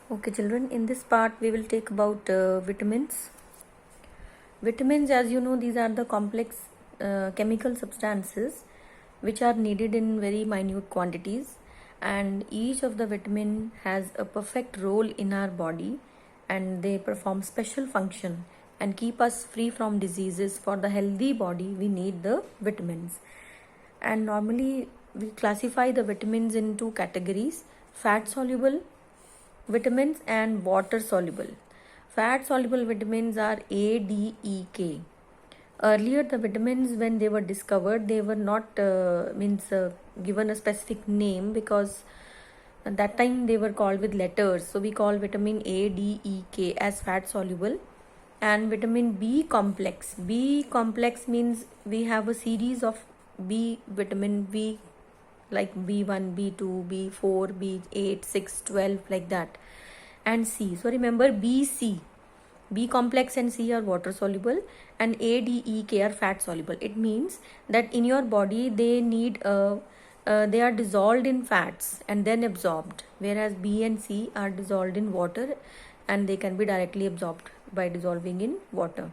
Okay, children, in this part we will take about vitamins. Vitamins, as you know, these are the complex chemical substances which are needed in very minute quantities, and each of the vitamin has a perfect role in our body, and they perform special function and keep us free from diseases. For the healthy body we need the vitamins, and normally we classify the vitamins in two categories: fat soluble vitamins and water soluble. Fat soluble vitamins are A, D, E, K. Earlier, the vitamins, when they were discovered, they were not given a specific name, because at that time they were called with letters. So we call vitamin A, D, E, K as fat soluble, and vitamin B complex. B complex means we have a series of B vitamin B, like B1, B2, B4, B8, 6, 12, like that, and C. So remember, B complex and C are water soluble, and A, D, E, K are fat soluble. It means that in your body they are dissolved in fats and then absorbed, whereas B and C are dissolved in water and they can be directly absorbed by dissolving in water.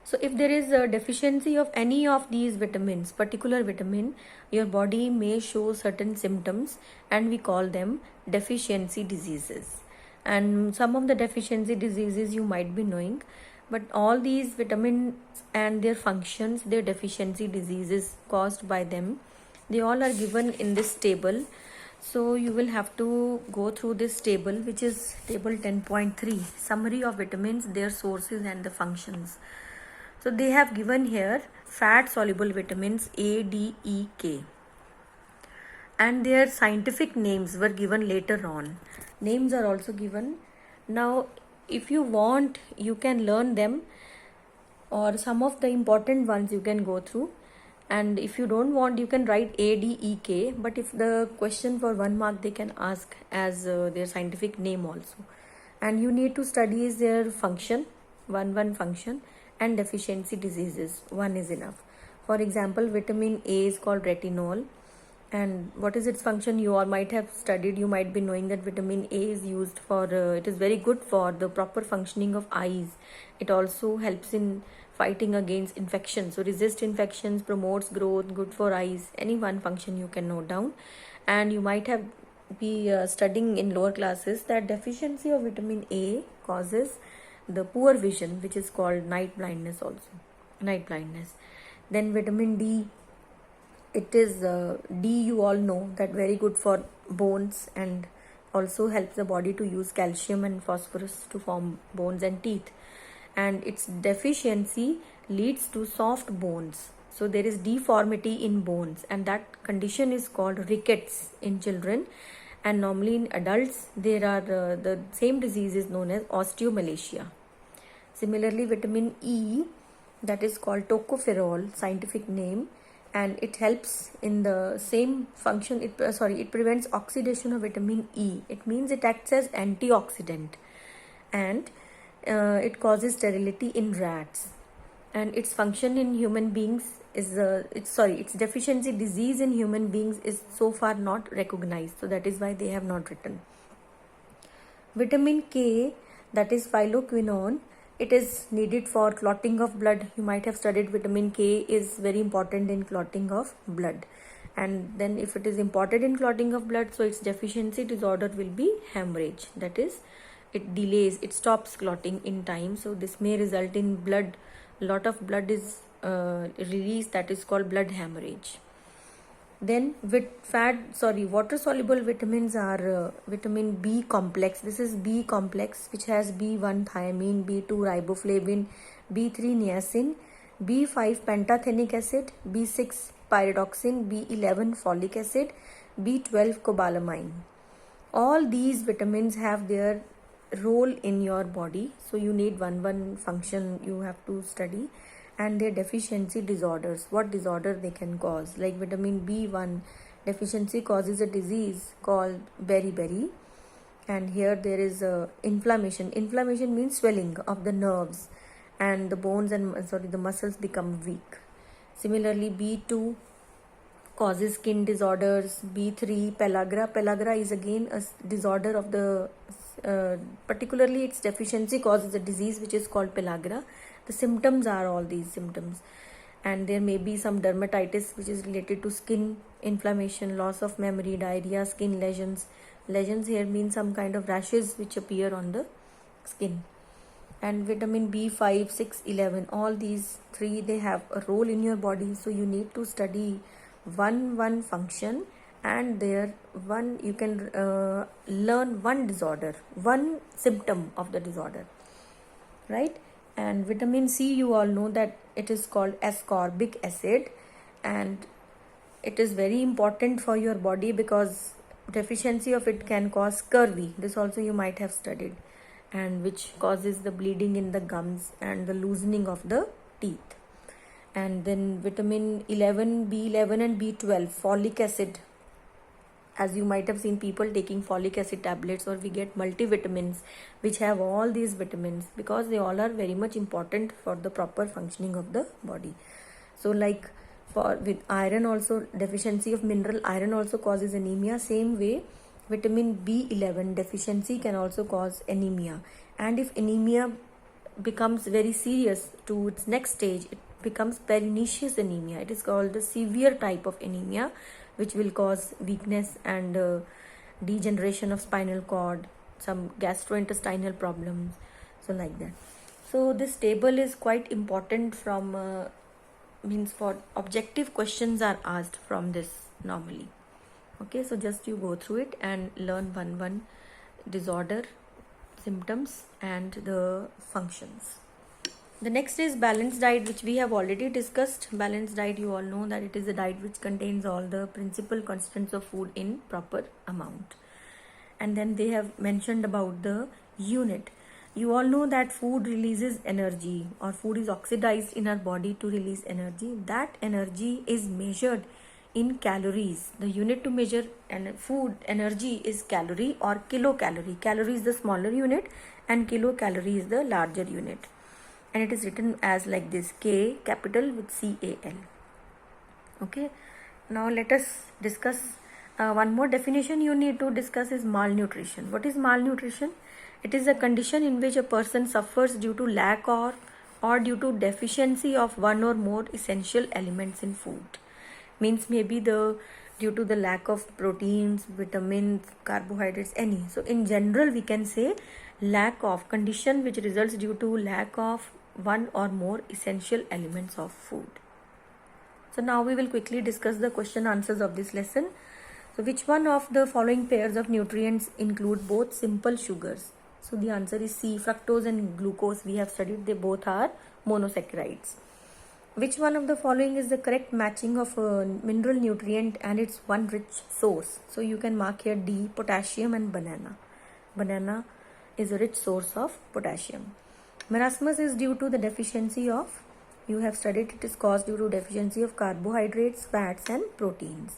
So if there is a deficiency of any of these vitamins, particular vitamin, your body may show certain symptoms, and we call them deficiency diseases. And some of the deficiency diseases you might be knowing, but all these vitamins and their functions, their deficiency diseases caused by them, they all are given in this table. So you will have to go through this table, which is table 10.3, summary of vitamins, their sources and the functions. So they have given here fat soluble vitamins A, D, E, K, and their scientific names were given later on. Names are also given. Now if you want, you can learn them, or some of the important ones you can go through, and if you don't want, you can write A, D, E, K, but if the question for 1 mark, they can ask as their scientific name also, and you need to study is their function, one function, and deficiency diseases, one is enough. For example, vitamin A is called retinol, and what is its function? You all might have studied, you might be knowing that vitamin A is used for it is very good for the proper functioning of eyes. It also helps in fighting against infections, so resist infections, promotes growth, good for eyes. Any one function you can note down. And you might have be studying in lower classes that deficiency of vitamin A causes the poor vision, which is called night blindness also, night blindness. Then vitamin D, it is D, you all know that very good for bones, and also helps the body to use calcium and phosphorus to form bones and teeth, and its deficiency leads to soft bones, so there is deformity in bones, and that condition is called rickets in children. And normally in adults there are the same disease is known as osteomalacia. Similarly, vitamin E, that is called tocopherol, scientific name, and it helps in the same function. It prevents oxidation of vitamin E. It means it acts as antioxidant, and it causes sterility in rats. And its function in human beings is its deficiency disease in human beings is so far not recognized, so that is why they have not written. Vitamin K, that is phylloquinone, it is needed for clotting of blood. You might have studied vitamin K is very important in clotting of blood, and then if it is important in clotting of blood, so its deficiency disorder will be hemorrhage, that is it delays, it stops clotting in time, so this may result in blood, lot of blood is released, that is called blood hemorrhage. Then water soluble vitamins are vitamin B complex. This is B complex, which has B1 thiamine, B2 riboflavin, B3 niacin, B5 pantothenic acid, B6 pyridoxine, B11 folic acid, B12 cobalamin. All these vitamins have their role in your body, so you need one function you have to study, and their deficiency disorders, what disorder they can cause. Like vitamin B1 deficiency causes a disease called beriberi, and here there is inflammation. Inflammation means swelling of the nerves, and the bones and the muscles become weak. Similarly, B2 causes skin disorders. B3 pellagra is again a disorder of the particularly its deficiency causes a disease which is called pellagra. The symptoms are all these symptoms, and there may be some dermatitis which is related to skin inflammation, loss of memory, diarrhea, skin lesions. Lesions here mean some kind of rashes which appear on the skin. And vitamin B5, 6, 11, all these three, they have a role in your body, so you need to study one function, and there one you can learn one disorder, one symptom of the disorder, right? And vitamin C, you all know that it is called ascorbic acid, and it is very important for your body because deficiency of it can cause scurvy. This also you might have studied, and which causes the bleeding in the gums and the loosening of the teeth. And then vitamin 11, B11 and B12, folic acid. As you might have seen people taking folic acid tablets, or we get multivitamins which have all these vitamins, because they all are very much important for the proper functioning of the body. So like with iron also, deficiency of mineral iron also causes anemia. Same way, vitamin B11 deficiency can also cause anemia. And if anemia becomes very serious to its next stage, it becomes pernicious anemia. It is called the severe type of anemia, which will cause weakness and degeneration of spinal cord, some gastrointestinal problems, so like that. So this table is quite important from means for objective questions are asked from this normally. Okay, so just you go through it and learn one disorder, symptoms and the functions. The next is balanced diet, which we have already discussed. Balanced diet, you all know that it is a diet which contains all the principal constituents of food in proper amount. And then they have mentioned about the unit. You all know that food releases energy, or food is oxidized in our body to release energy. That energy is measured in calories. The unit to measure food energy is calorie or kilocalorie. Calorie is the smaller unit and kilocalorie is the larger unit. And it is written as like this, K capital with CAL. Okay, now let us discuss one more definition you need to discuss is malnutrition. What is malnutrition? It is a condition in which a person suffers due to lack or due to deficiency of one or more essential elements in food. Means maybe due to the lack of proteins, vitamins, carbohydrates, any. So in general we can say lack of, condition which results due to lack of one or more essential elements of food. So now we will quickly discuss the question answers of this lesson. So which one of the following pairs of nutrients include both simple sugars? So the answer is C, fructose and glucose. We have studied, they both are monosaccharides. Which one of the following is the correct matching of a mineral nutrient and its one rich source? So you can mark here D, potassium and banana. Banana is a rich source of potassium. Marasmus is due to the deficiency of, you have studied, it is caused due to deficiency of carbohydrates, fats and proteins.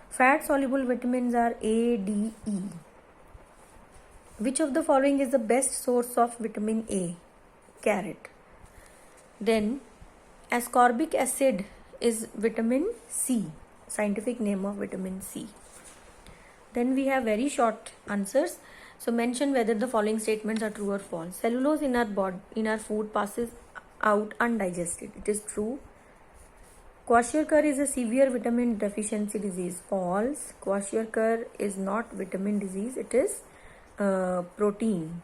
Fat soluble vitamins are A, D, E. Which of the following is the best source of vitamin A? Carrot. Then ascorbic acid is vitamin C, scientific name of vitamin C. Then we have very short answers. So mention whether the following statements are true or false. Cellulose in our food passes out undigested. It is true. Kwashiorkor is a severe vitamin deficiency disease. False. Kwashiorkor is not vitamin disease. It is protein,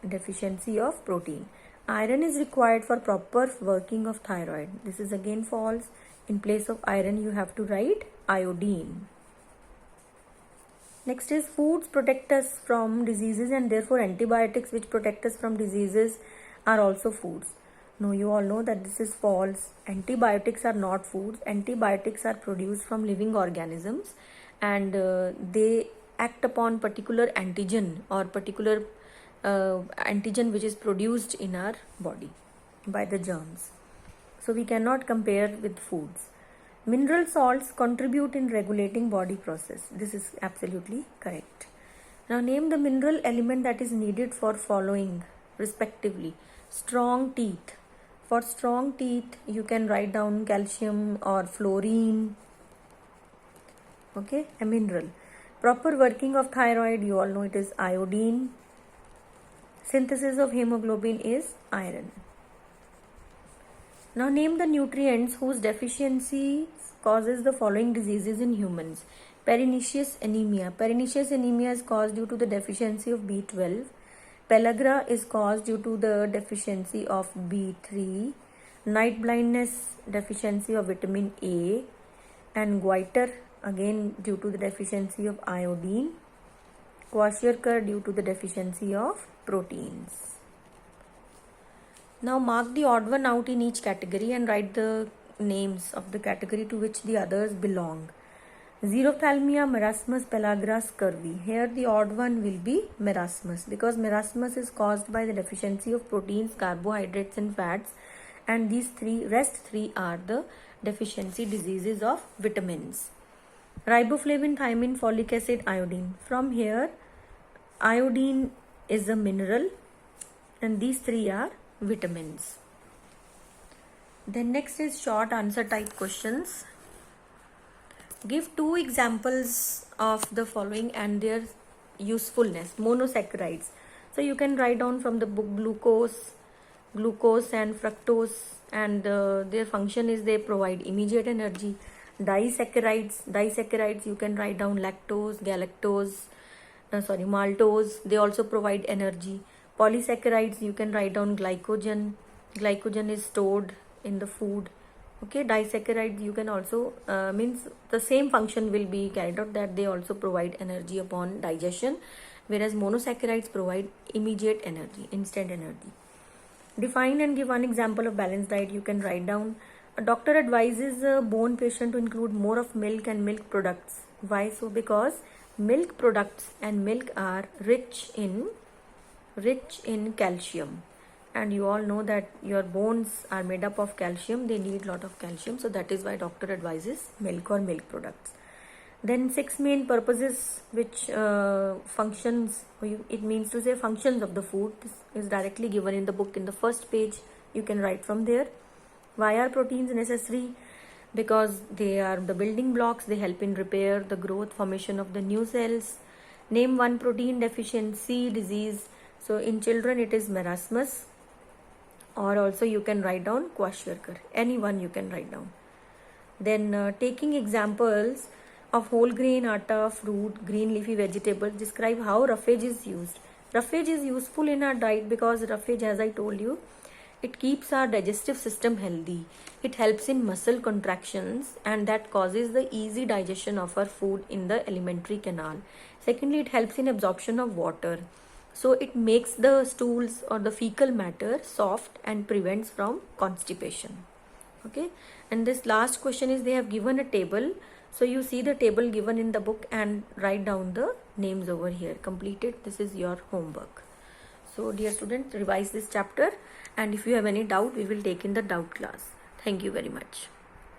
deficiency of protein. Iron is required for proper working of thyroid. This is again false. In place of iron you have to write iodine. Next is foods protect us from diseases, and therefore antibiotics which protect us from diseases are also foods. No, you all know that this is false. Antibiotics are not foods. Antibiotics are produced from living organisms, and they act upon particular antigen or particular antigen which is produced in our body by the germs. So we cannot compare with foods. Mineral salts contribute in regulating body process. This is absolutely correct. Now name the mineral element that is needed for following respectively. Strong teeth. For strong teeth you can write down calcium or fluorine. Okay, a mineral. Proper working of thyroid, you all know it is iodine. Synthesis of hemoglobin is iron. Now name the nutrients whose deficiency causes the following diseases in humans. Pernicious anemia. Pernicious anemia is caused due to the deficiency of B12. Pellagra is caused due to the deficiency of B3. Night blindness, deficiency of vitamin A. And goiter, again due to the deficiency of iodine. Kwashiorkor due to the deficiency of proteins. Now mark the odd one out in each category and write the names of the category to which the others belong. Xerophthalmia, marasmus, pellagra, scurvy. Here the odd one will be marasmus, because marasmus is caused by the deficiency of proteins, carbohydrates and fats, and these rest three are the deficiency diseases of vitamins. Riboflavin, thiamine, folic acid, iodine. From here, iodine is a mineral and these three are vitamins. Then next is short answer type questions. Give two examples of the following and their usefulness. Monosaccharides. So you can write down from the book glucose and fructose, and their function is they provide immediate energy. Disaccharides you can write down lactose, maltose. They also provide energy. Polysaccharides you can write down glycogen. Glycogen is stored in the food. Okay, disaccharides you can also means the same function will be carried out, that they also provide energy upon digestion, whereas monosaccharides provide immediate energy, instant energy. Define and give one example of balanced diet. You can write down: a doctor advises a bone patient to include more of milk and milk products. Why so? Because milk products and milk are rich in calcium, and you all know that your bones are made up of calcium. They need lot of calcium, so that is why doctor advises milk or milk products. Then 6 main purposes which functions, it means to say functions of the food. This is directly given in the book in the first page. You can write from there. Why are proteins necessary? Because they are the building blocks. They help in repair, the growth, formation of the new cells. Name one protein deficiency disease. So in children it is marasmus, or also you can write down Kwashiorkor. Any one you can write down. Then taking examples of whole grain, atta, fruit, green leafy vegetables, describe how roughage is used. Roughage is useful in our diet because roughage, as I told you, it keeps our digestive system healthy. It helps in muscle contractions, and that causes the easy digestion of our food in the alimentary canal. Secondly, it helps in absorption of water. So it makes the stools or the fecal matter soft and prevents from constipation. Okay, and this last question is, they have given a table. So you see the table given in the book and write down the names over here. Complete it. This is your homework. So dear students, revise this chapter, and if you have any doubt, we will take in the doubt class. Thank you very much.